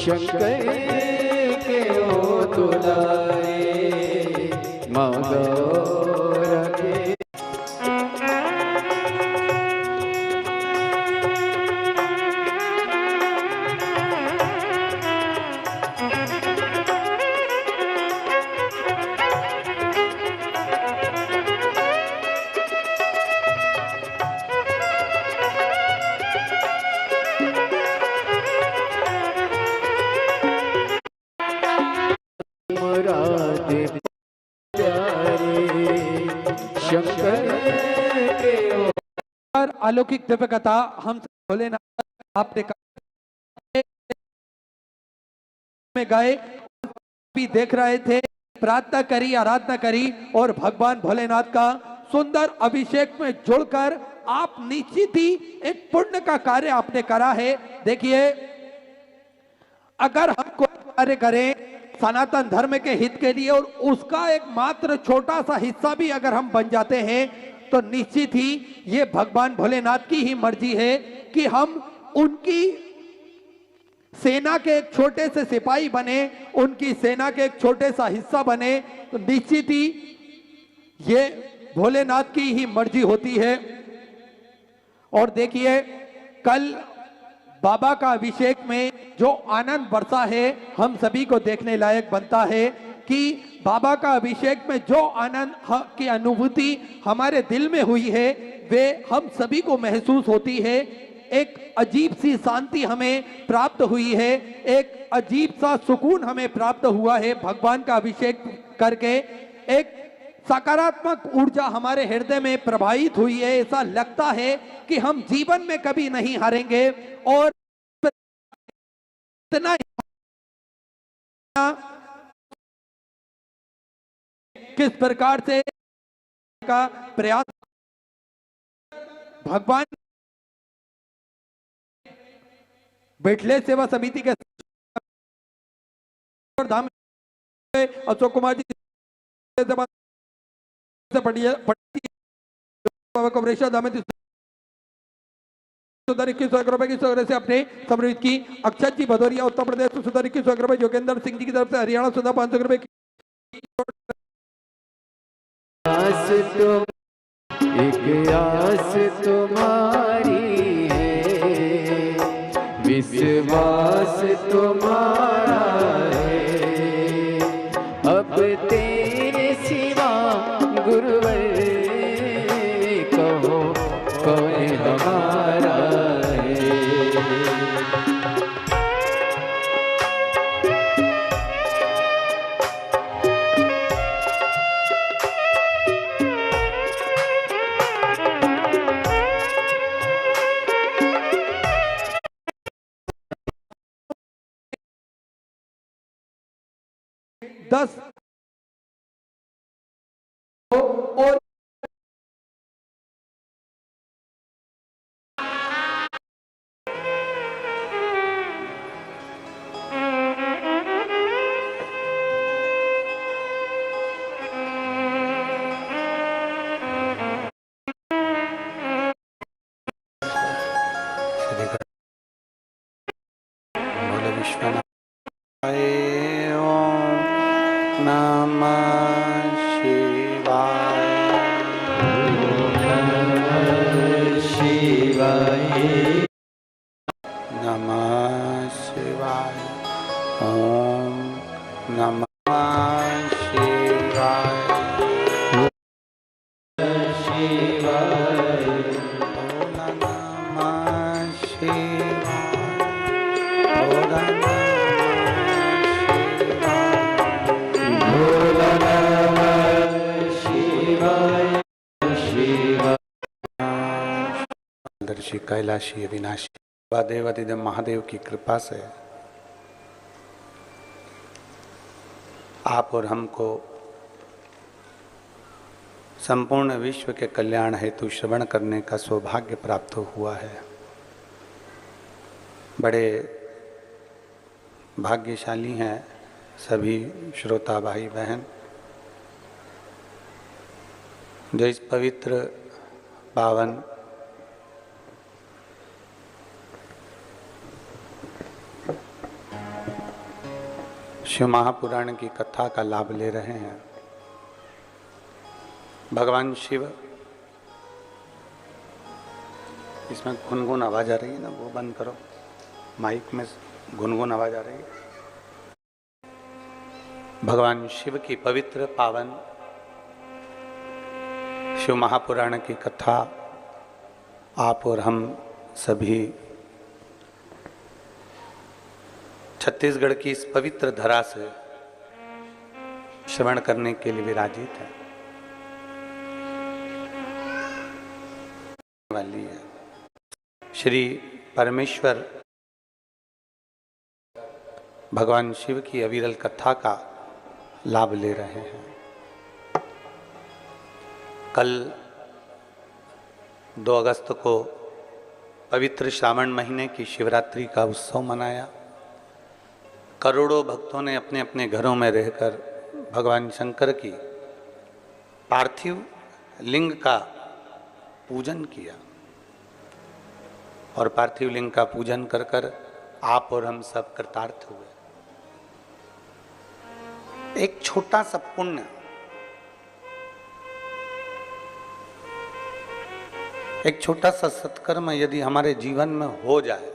शंकर के ओ दुलारे माँ गौरा के। अलौकिक दिव्य कथा हम भोलेनाथ आपने में गए भी देख रहे थे, प्रार्थना करी, आराधना करी और भगवान भोलेनाथ का सुंदर अभिषेक में जुड़कर आप निश्चित ही एक पुण्य का कार्य आपने करा है। देखिए, अगर हम कोई कार्य करें सनातन धर्म के हित के लिए और उसका एक मात्र छोटा सा हिस्सा भी अगर हम बन जाते हैं तो निश्चित ही ये भगवान भोलेनाथ की ही मर्जी है कि हम उनकी सेना के एक छोटे से सिपाही बने, उनकी सेना के एक छोटे सा हिस्सा बने। तो निश्चित ही ये भोलेनाथ की ही मर्जी होती है। और देखिए, कल बाबा का अभिषेक में जो आनंद बरसा है हम सभी को देखने लायक बनता है कि बाबा का अभिषेक में जो आनंद की अनुभूति हमारे दिल में हुई है वे हम सभी को महसूस होती है। एक अजीब सी शांति हमें प्राप्त हुई है, एक अजीब सा सुकून हमें प्राप्त हुआ है भगवान का अभिषेक करके। एक सकारात्मक ऊर्जा हमारे हृदय में प्रवाहित हुई है। ऐसा लगता है कि हम जीवन में कभी नहीं हारेंगे और इतना किस प्रकार से का प्रयास भगवान बैठले सेवा समिति के धाम अशोक कुमार जी सुधार 21 रुपए की सौगात से अपने समृद्ध की। अक्षत जी भदौरिया उत्तर प्रदेश से सुधार 21 रुपए। जोगेंद्र सिंह जी की तरफ से हरियाणा सुधा 500 रुपए की। आस तुम एक आस तुम्हारी है, विश्वास तुम्हारा है, अब तेरे सिवा गुरुवर कहो कौन हमारा है। दस और कैलाशी अविनाशी देवादिदेव महादेव की कृपा से आप और हमको संपूर्ण विश्व के कल्याण हेतु श्रवण करने का सौभाग्य प्राप्त हुआ है। बड़े भाग्यशाली हैं सभी श्रोता भाई बहन जो इस पवित्र पावन शिव महापुराण की कथा का लाभ ले रहे हैं। भगवान शिव, इसमें गुनगुन आवाज आ रही है ना, वो बंद करो, माइक में गुनगुन आवाज आ रही है। भगवान शिव की पवित्र पावन शिव महापुराण की कथा आप और हम सभी छत्तीसगढ़ की इस पवित्र धरा से श्रवण करने के लिए विराजित है वाली है। श्री परमेश्वर भगवान शिव की अविरल कथा का लाभ ले रहे हैं। कल 2 अगस्त को पवित्र श्रावण महीने की शिवरात्रि का उत्सव मनाया। करोड़ों भक्तों ने अपने अपने घरों में रहकर भगवान शंकर की पार्थिव लिंग का पूजन किया और पार्थिव लिंग का पूजन कर कर आप और हम सब कृतार्थ हुए। एक छोटा सा पुण्य, एक छोटा सा सत्कर्म यदि हमारे जीवन में हो जाए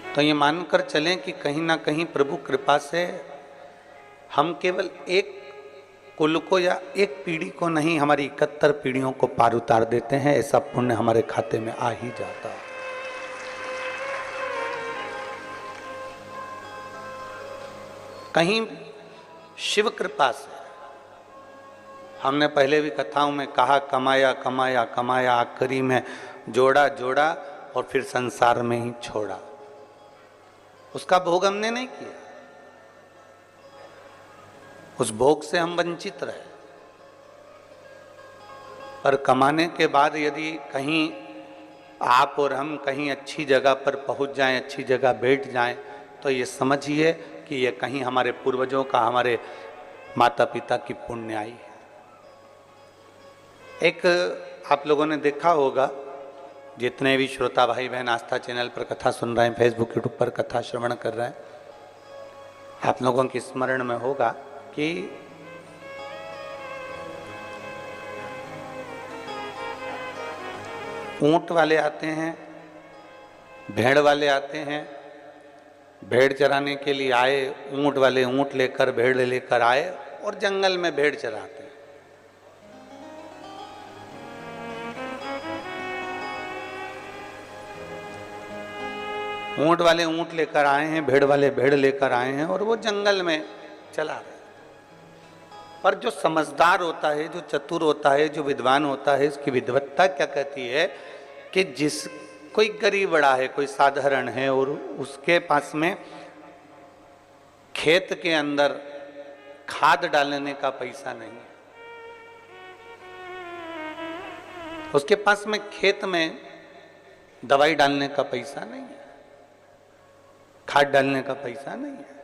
तो ये मानकर चलें कि कहीं ना कहीं प्रभु कृपा से हम केवल एक कुल को या एक पीढ़ी को नहीं, हमारी 71 पीढ़ियों को पार उतार देते हैं। ऐसा पुण्य हमारे खाते में आ ही जाता है। कहीं शिव कृपा से, हमने पहले भी कथाओं में कहा, कमाया कमाया कमाया, आखिरी में जोड़ा जोड़ा और फिर संसार में ही छोड़ा। उसका भोग हमने नहीं किया, उस भोग से हम वंचित रहे। पर कमाने के बाद यदि कहीं आप और हम कहीं अच्छी जगह पर पहुंच जाएं, अच्छी जगह बैठ जाएं, तो ये समझिए कि ये कहीं हमारे पूर्वजों का, हमारे माता पिता की पुण्याई है। एक आप लोगों ने देखा होगा, जितने भी श्रोता भाई बहन आस्था चैनल पर कथा सुन रहे हैं, फेसबुक यूट्यूब पर कथा श्रवण कर रहे हैं, आप लोगों के स्मरण में होगा कि ऊंट वाले आते हैं, भेड़ वाले आते हैं, भेड़ चराने के लिए आए, ऊंट वाले ऊंट लेकर भेड़ लेकर आए और जंगल में भेड़ चराते हैं। ऊंट वाले ऊंट लेकर आए हैं, भेड़ वाले भेड़ लेकर आए हैं और वो जंगल में चला रहे हैं। पर जो समझदार होता है, जो चतुर होता है, जो विद्वान होता है, इसकी विद्वत्ता क्या कहती है कि जिस कोई गरीब बड़ा है, कोई साधारण है और उसके पास में खेत के अंदर खाद डालने का पैसा नहीं है, उसके पास में खेत में दवाई डालने का पैसा नहीं है, खाद डालने का पैसा नहीं है,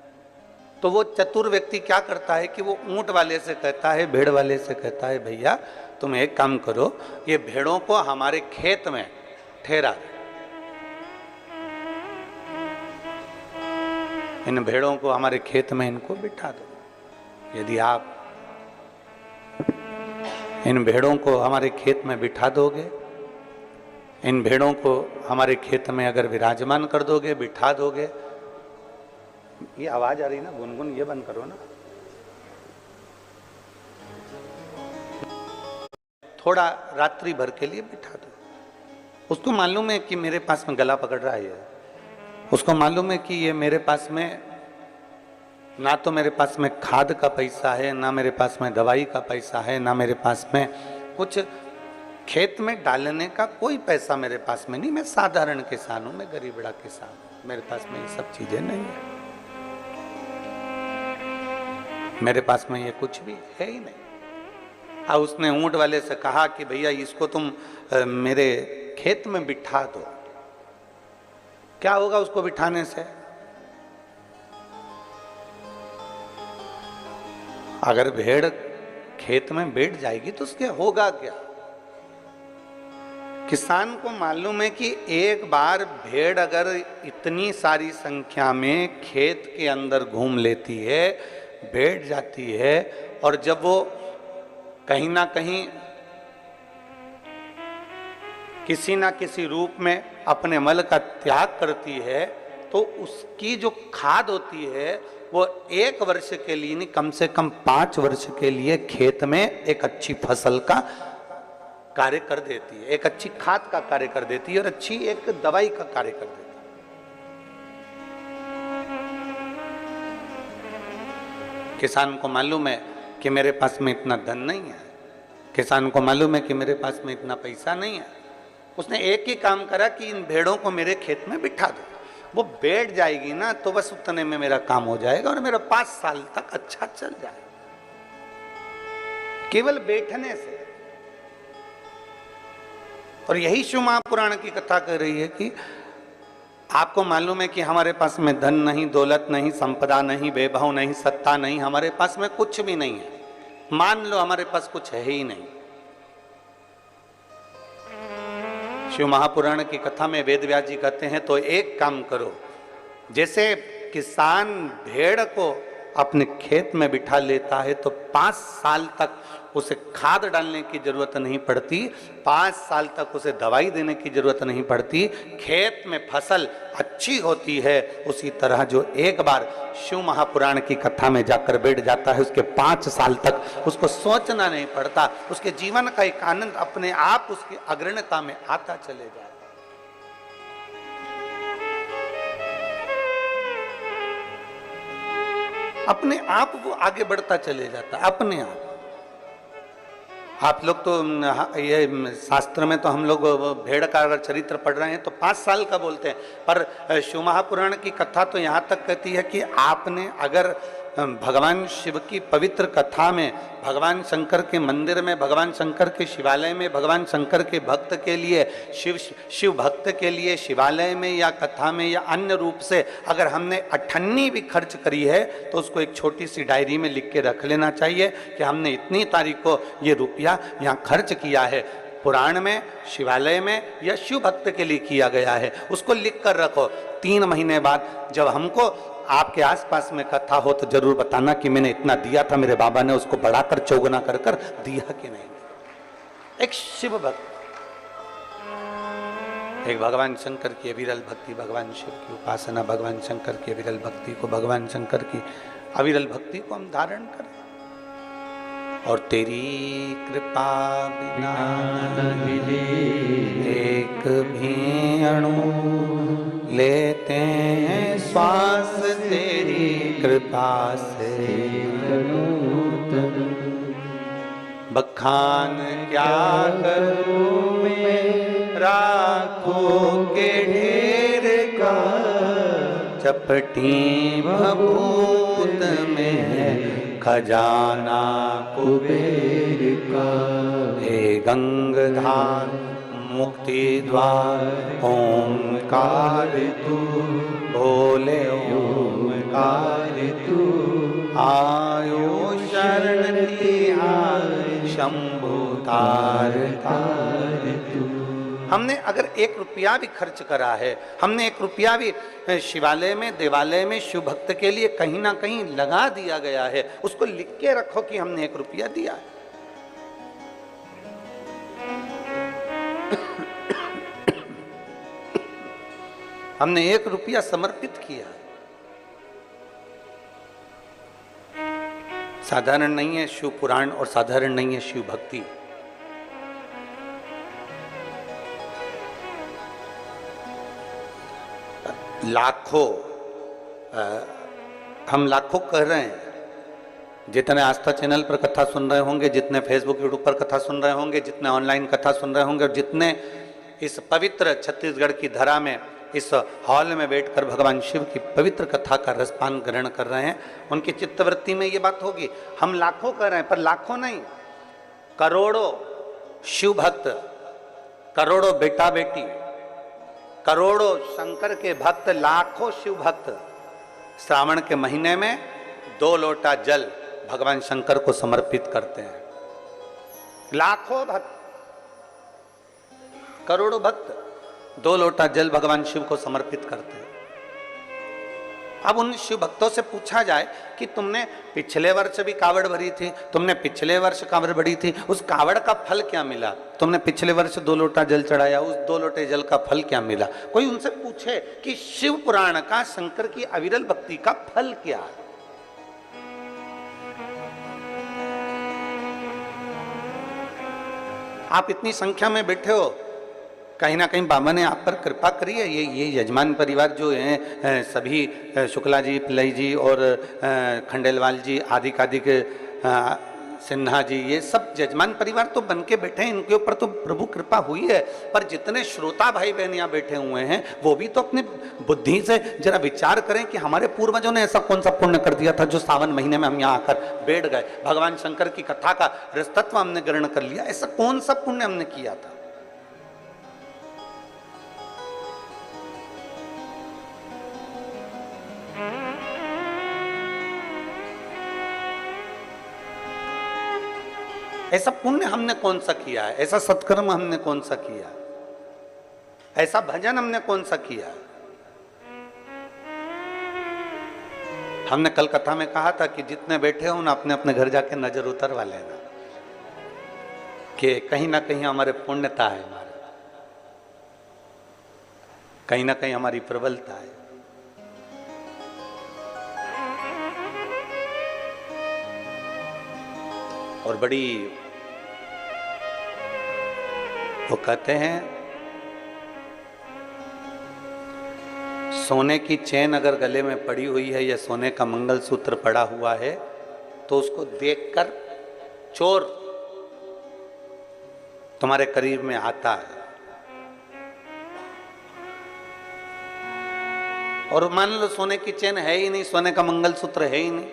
तो वो चतुर व्यक्ति क्या करता है कि वो ऊंट वाले से कहता है, भेड़ वाले से कहता है, भैया तुम एक काम करो, ये भेड़ों को हमारे खेत में ठहरा दो, इन भेड़ों को हमारे खेत में इनको बिठा दो। यदि आप इन भेड़ों को हमारे खेत में बिठा दोगे, इन भेड़ों को हमारे खेत में अगर विराजमान कर दोगे, बिठा दोगे, ये आवाज आ रही ना गुनगुन, ये बंद करो ना, थोड़ा रात्रि भर के लिए बिठा दो। उसको मालूम है कि मेरे पास में गला पकड़ रहा है, उसको मालूम है कि ये मेरे पास में ना तो मेरे पास में खाद का पैसा है, ना मेरे पास में दवाई का पैसा है, ना मेरे पास में कुछ खेत में डालने का कोई पैसा मेरे पास में नहीं। मैं साधारण किसान हूं, मैं गरीब बड़ा किसान हूं, मेरे पास में ये सब चीजें नहीं है, मेरे पास में ये कुछ भी है ही नहीं। और उसने ऊंट वाले से कहा कि भैया इसको तुम मेरे खेत में बिठा दो। क्या होगा उसको बिठाने से? अगर भेड़ खेत में बैठ जाएगी तो उसके होगा क्या? किसान को मालूम है कि एक बार भेड़ अगर इतनी सारी संख्या में खेत के अंदर घूम लेती है, बैठ जाती है, और जब वो कहीं ना कहीं किसी ना किसी रूप में अपने मल का त्याग करती है, तो उसकी जो खाद होती है वो 1 वर्ष के लिए नहीं, कम से कम 5 वर्ष के लिए खेत में एक अच्छी फसल का कार्य कर देती है, एक अच्छी खाद का कार्य कर देती है और अच्छी एक दवाई का कार्य कर देती है। किसान को मालूम है कि मेरे पास में इतना धन नहीं है, किसान को मालूम है कि मेरे पास में इतना पैसा नहीं है। उसने एक ही काम करा कि इन भेड़ों को मेरे खेत में बिठा दो, वो बैठ जाएगी ना तो बस उतने में मेरा काम हो जाएगा और मेरा 5 साल तक अच्छा चल जाएगा, केवल बैठने से। और यही शिव महापुराण की कथा कह रही है कि आपको मालूम है कि हमारे पास में धन नहीं, दौलत नहीं, संपदा नहीं, वैभव नहीं, सत्ता नहीं, हमारे पास में कुछ भी नहीं है, मान लो हमारे पास कुछ है ही नहीं। शिव महापुराण की कथा में वेद व्यास जी कहते हैं तो एक काम करो, जैसे किसान भेड़ को अपने खेत में बिठा लेता है तो 5 साल तक उसे खाद डालने की जरूरत नहीं पड़ती, 5 साल तक उसे दवाई देने की जरूरत नहीं पड़ती, खेत में फसल अच्छी होती है। उसी तरह जो एक बार शिव महापुराण की कथा में जाकर बैठ जाता है, उसके 5 साल तक उसको सोचना नहीं पड़ता, उसके जीवन का एक आनंद अपने आप उसकी अग्रणता में आता चले जाए। अपने आप वो आगे बढ़ता चले जाता, अपने आप लोग तो ये शास्त्र में तो हम लोग भेड़ का अगर चरित्र पढ़ रहे हैं तो 5 साल का बोलते हैं, पर शिव महापुराण की कथा तो यहाँ तक कहती है कि आपने अगर भगवान शिव की पवित्र कथा में, भगवान शंकर के मंदिर में, भगवान शंकर के शिवालय में, भगवान शंकर के भक्त के लिए, शिव भक्त के लिए शिवालय में या कथा में या अन्य रूप से अगर हमने 98 भी खर्च करी है तो उसको एक छोटी सी डायरी में लिख के रख लेना चाहिए कि हमने इतनी तारीख को ये रुपया यहाँ खर्च किया है, पुराण में, शिवालय में या शिव भक्त के लिए किया गया है, उसको लिख कर रखो। 3 महीने बाद जब हमको आपके आसपास में कथा हो तो जरूर बताना कि मैंने इतना दिया था, मेरे बाबा ने उसको बढ़ाकर चौगुना कर कर दिया कि नहीं। एक शिव भक्त, एक भगवान शंकर की अविरल भक्ति, भगवान शिव की उपासना, भगवान शंकर की अविरल भक्ति को, भगवान शंकर की अविरल भक्ति को हम धारण करें। और तेरी कृपा बिना एक भी अणु लेते हैं श्वास, तेरी कृपा से बखान क्या करूं मैं राखों के ढेर का, चपटी भभूत में है खजाना कुबेर का। हे गंगाधार मुक्ति द्वार ओंकार तू, भोले ओंकार तू, आयो शरण तिहार शंभु तार तार तू। हमने अगर 1 रुपया भी खर्च करा है, हमने 1 रुपया भी शिवालय में, देवालय में, शिव भक्त के लिए कहीं ना कहीं लगा दिया गया है, उसको लिख के रखो कि हमने 1 रुपया दिया है। हमने 1 रुपया समर्पित किया। साधारण नहीं है शिव पुराण और साधारण नहीं है शिव भक्ति। लाखों, हम लाखों कह रहे हैं, जितने आस्था चैनल पर कथा सुन रहे होंगे, जितने फेसबुक यूट्यूब पर कथा सुन रहे होंगे, जितने ऑनलाइन कथा सुन रहे होंगे और जितने इस पवित्र छत्तीसगढ़ की धरा में इस हॉल में बैठकर भगवान शिव की पवित्र कथा का रसपान ग्रहण कर रहे हैं, उनकी चित्तवृत्ति में ये बात होगी। हम लाखों कर रहे हैं, पर लाखों नहीं, करोड़ों शिव भक्त, करोड़ों बेटा बेटी, करोड़ों शंकर के भक्त, लाखों शिव भक्त श्रावण के महीने में 2 लोटा जल भगवान शंकर को समर्पित करते हैं। लाखों भक्त करोड़ों भक्त 2 लोटा जल भगवान शिव को समर्पित करते हैं। अब उन शिव भक्तों से पूछा जाए कि तुमने पिछले वर्ष भी कावड़ भरी थी, तुमने पिछले वर्ष कावड़ भरी थी, उस कावड़ का फल क्या मिला? तुमने पिछले वर्ष 2 लोटा जल चढ़ाया, उस 2 लोटे जल का फल क्या मिला? कोई उनसे पूछे कि शिव पुराण का, शंकर की अविरल भक्ति का फल क्या है? आप इतनी संख्या में बैठे हो, कहीं ना कहीं बाबा ने आप पर कृपा करी है। ये यजमान परिवार जो हैं, सभी शुक्ला जी, पिल्लई जी और खंडेलवाल जी, आदिक सिन्हा जी, ये सब यजमान परिवार तो बन के बैठे हैं, इनके ऊपर तो प्रभु कृपा हुई है। पर जितने श्रोता भाई बहन यहाँ बैठे हुए हैं, वो भी तो अपनी बुद्धि से जरा विचार करें कि हमारे पूर्वजों ने ऐसा कौन सा पुण्य कर दिया था जो सावन महीने में हम यहाँ आकर बैठ गए, भगवान शंकर की कथा का रसतत्व हमने ग्रहण कर लिया। ऐसा कौन सा पुण्य हमने किया था? ऐसा पुण्य हमने कौन सा किया है? ऐसा सत्कर्म हमने कौन सा किया है? ऐसा भजन हमने कौन सा किया है? हमने कल कथा में कहा था कि जितने बैठे हो ना, अपने अपने घर जाके नजर उतरवा लेना कि कहीं ना कहीं हमारे पुण्यता है, हमारे कहीं ना कहीं हमारी प्रबलता है। और बड़ी वो कहते हैं, सोने की चेन अगर गले में पड़ी हुई है या सोने का मंगलसूत्र पड़ा हुआ है तो उसको देखकर चोर तुम्हारे करीब में आता है। और मान लो सोने की चेन है ही नहीं, सोने का मंगलसूत्र है ही नहीं,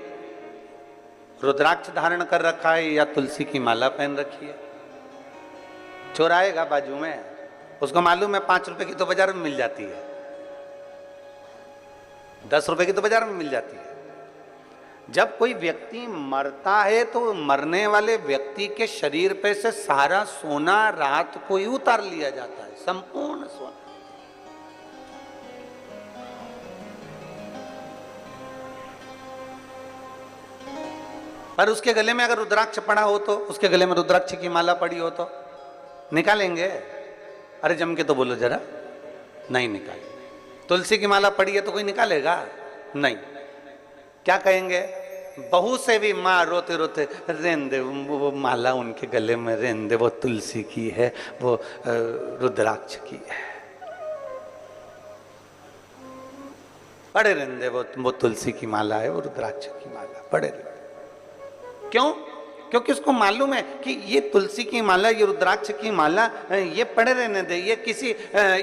रुद्राक्ष धारण कर रखा है या तुलसी की माला पहन रखी है, चोर आएगा बाजू में, उसको मालूम है 5 रुपए की तो बाजार में मिल जाती है, 10 रुपए की तो बाजार में मिल जाती है। जब कोई व्यक्ति मरता है तो मरने वाले व्यक्ति के शरीर पे से सारा सोना रात को ही उतार लिया जाता है, संपूर्ण सोना। पर उसके गले में अगर रुद्राक्ष पड़ा हो तो, उसके गले में रुद्राक्ष की माला पड़ी हो तो निकालेंगे? अरे जम के तो बोलो जरा, नहीं निकालेंगे। तुलसी की माला पड़ी है तो कोई निकालेगा? नहीं। क्या कहेंगे? बहू से भी माँ रोते रोते, रहने दे वो माला उनके गले में, रहने दे वो तुलसी की है, वो रुद्राक्ष की है, पड़े रहने दे वो तुलसी की माला है, वो रुद्राक्ष की माला, पड़े रहने। क्यों? क्योंकि उसको मालूम है कि ये तुलसी की माला, ये रुद्राक्ष की माला, ये पड़े रहने दे, ये किसी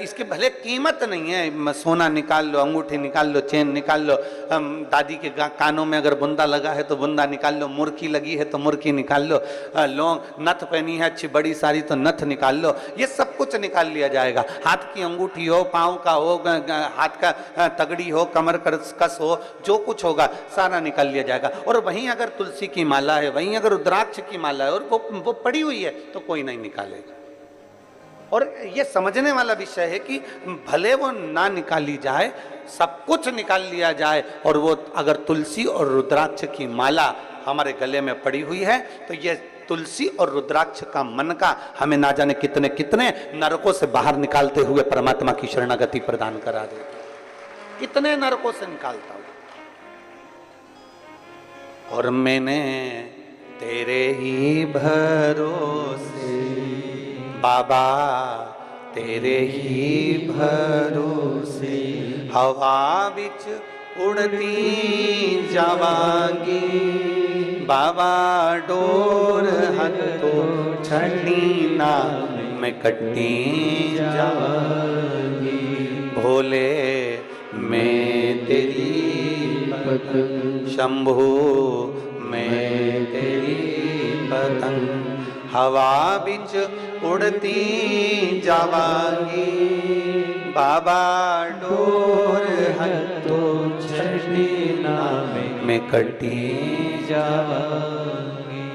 इसकी भले कीमत नहीं है। सोना निकाल लो, अंगूठी निकाल लो, चेन निकाल लो, दादी के कानों में अगर बुंदा लगा है तो बुंदा निकाल लो, मुर्की लगी है तो मुर्की निकाल लो, लौंग, नथ पहनी है अच्छी बड़ी सारी तो नथ निकाल लो, ये सब कुछ निकाल लिया जाएगा। हाथ की अंगूठी हो, पाँव का हो, हाथ का तगड़ी हो, कमर कस हो, जो कुछ होगा सारा निकाल लिया जाएगा। और वहीं अगर तुलसी की माला है, वहीं अगर रुद्राक्ष की माला है और वो पड़ी हुई है तो कोई नहीं निकालेगा। और ये समझने वाला विषय है कि भले वो ना निकाली जाए, सब कुछ निकाल लिया जाए, और वो अगर तुलसी और रुद्राक्ष की माला हमारे गले में पड़ी हुई है तो ये तुलसी और रुद्राक्ष का मन का हमें ना जाने कितने कितने नरकों से बाहर निकालते हुए परमात्मा की शरणागति प्रदान करा दे। कितने नरकों से निकालता हूं। और मैंने तेरे ही भरोसे बाबा, तेरे ही भरोसे हवा बिच उड़ती जावांगी बाबा, डोर हथो छड़ी ना मैं कटी जावांगी। भोले मैं तेरी पतंग, शंभू मैं तेरी पतंग, हवा बिच उड़ती जावांगी बाबा, डोर हथो छड़ी ना मैं कटी जावांगी।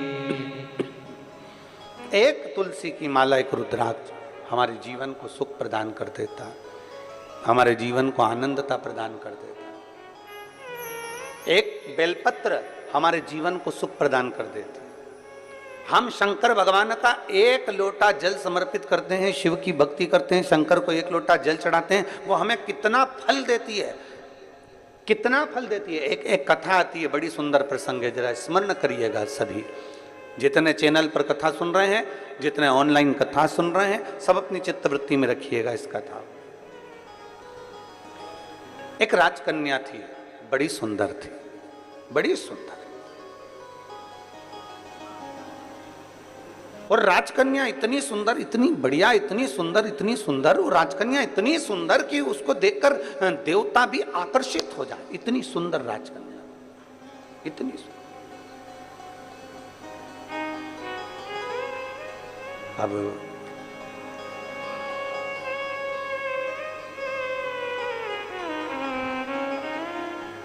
एक तुलसी की माला, एक रुद्राक्ष, हमारे जीवन को सुख प्रदान कर देता, हमारे जीवन को आनंदता प्रदान कर देता। एक बेलपत्र हमारे जीवन को सुख प्रदान कर देती। हम शंकर भगवान का एक लोटा जल समर्पित करते हैं, शिव की भक्ति करते हैं, शंकर को एक लोटा जल चढ़ाते हैं, वो हमें कितना फल देती है, कितना फल देती है। एक कथा आती है, बड़ी सुंदर प्रसंग है, जरा स्मरण करिएगा सभी। जितने चैनल पर कथा सुन रहे हैं, जितने ऑनलाइन कथा सुन रहे हैं, सब अपनी चित्तवृत्ति में रखिएगा इस कथा। एक राजकन्या थी, बड़ी सुंदर थी, बड़ी सुंदर। और राजकन्या इतनी सुंदर, इतनी बढ़िया, इतनी सुंदर, इतनी सुंदर, वो राजकन्या इतनी सुंदर कि उसको देखकर देवता भी आकर्षित हो जाए। इतनी सुंदर राजकन्या, इतनी सुंदर। अब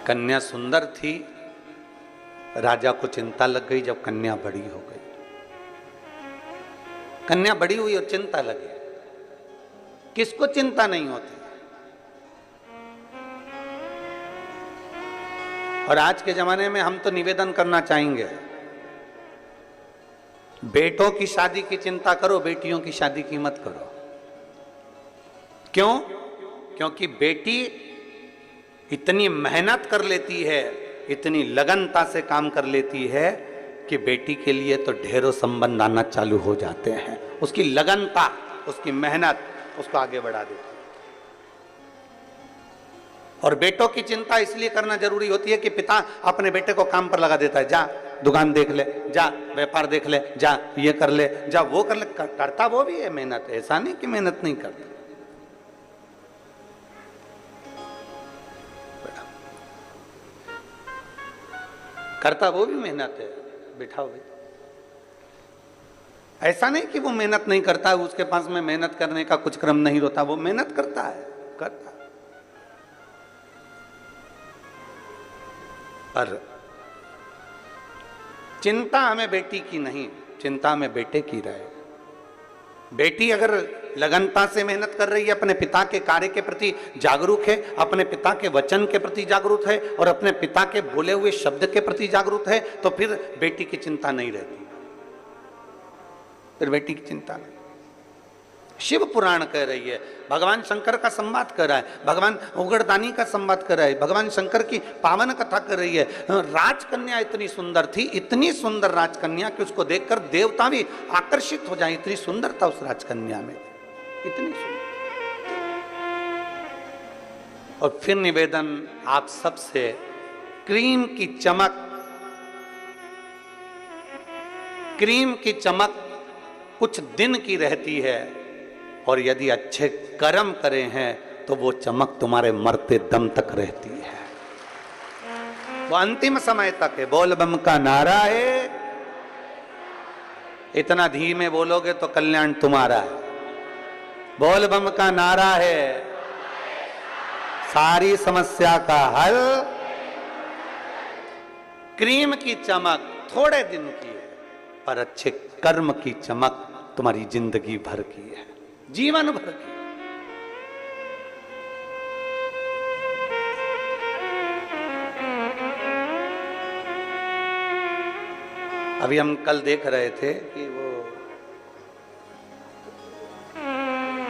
कन्या सुंदर थी, राजा को चिंता लग गई जब कन्या बड़ी हो गई। कन्या बड़ी हुई और चिंता लगी। किसको चिंता नहीं होती? और आज के जमाने में हम तो निवेदन करना चाहेंगे, बेटों की शादी की चिंता करो, बेटियों की शादी की मत करो। क्यों? क्योंकि बेटी इतनी मेहनत कर लेती है, इतनी लगनता से काम कर लेती है कि बेटी के लिए तो ढेरों संबंध आना चालू हो जाते हैं। उसकी लगनता, उसकी मेहनत उसको आगे बढ़ा देती है। और बेटों की चिंता इसलिए करना जरूरी होती है कि पिता अपने बेटे को काम पर लगा देता है, जा दुकान देख ले, जा व्यापार देख ले, जा ये कर ले, जा वो कर ले। करता वो भी है मेहनत, ऐसा नहीं कि मेहनत नहीं करता। करता वो भी मेहनत है, बिठाओ भाई। ऐसा नहीं कि वो मेहनत नहीं करता है, उसके पास में मेहनत करने का कुछ क्रम नहीं होता, वो मेहनत करता है, करता। पर चिंता हमें बेटी की नहीं, चिंता हमें बेटे की रहे। बेटी अगर लगनता से मेहनत कर रही है, अपने पिता के कार्य के प्रति जागरूक है, अपने पिता के वचन के प्रति जागरूक है और अपने पिता के बोले हुए शब्द के प्रति जागरूक है, तो फिर बेटी की चिंता नहीं रहती, फिर बेटी की चिंता नहीं। शिव पुराण कह रही है, भगवान शंकर का संवाद कर रहा है, भगवान उगड़दानी का संवाद कर रहा है, भगवान शंकर की पावन कथा कर रही है। राजकन्या इतनी सुंदर थी, इतनी सुंदर राजकन्या कि उसको देखकर देवता भी आकर्षित हो जाए। इतनी सुंदरता उस राजकन्या में, इतनी सुंदर। और फिर निवेदन आप सबसे, क्रीम की चमक, क्रीम की चमक कुछ दिन की रहती है, और यदि अच्छे कर्म करे हैं तो वो चमक तुम्हारे मरते दम तक रहती है, वो अंतिम समय तक है। बोल बम का नारा है, इतना धीमे बोलोगे तो कल्याण तुम्हारा है। बोल बम का नारा है, सारी समस्या का हल। क्रीम की चमक थोड़े दिन की है, पर अच्छे कर्म की चमक तुम्हारी जिंदगी भर की है, जीवन भर की। अभी हम कल देख रहे थे कि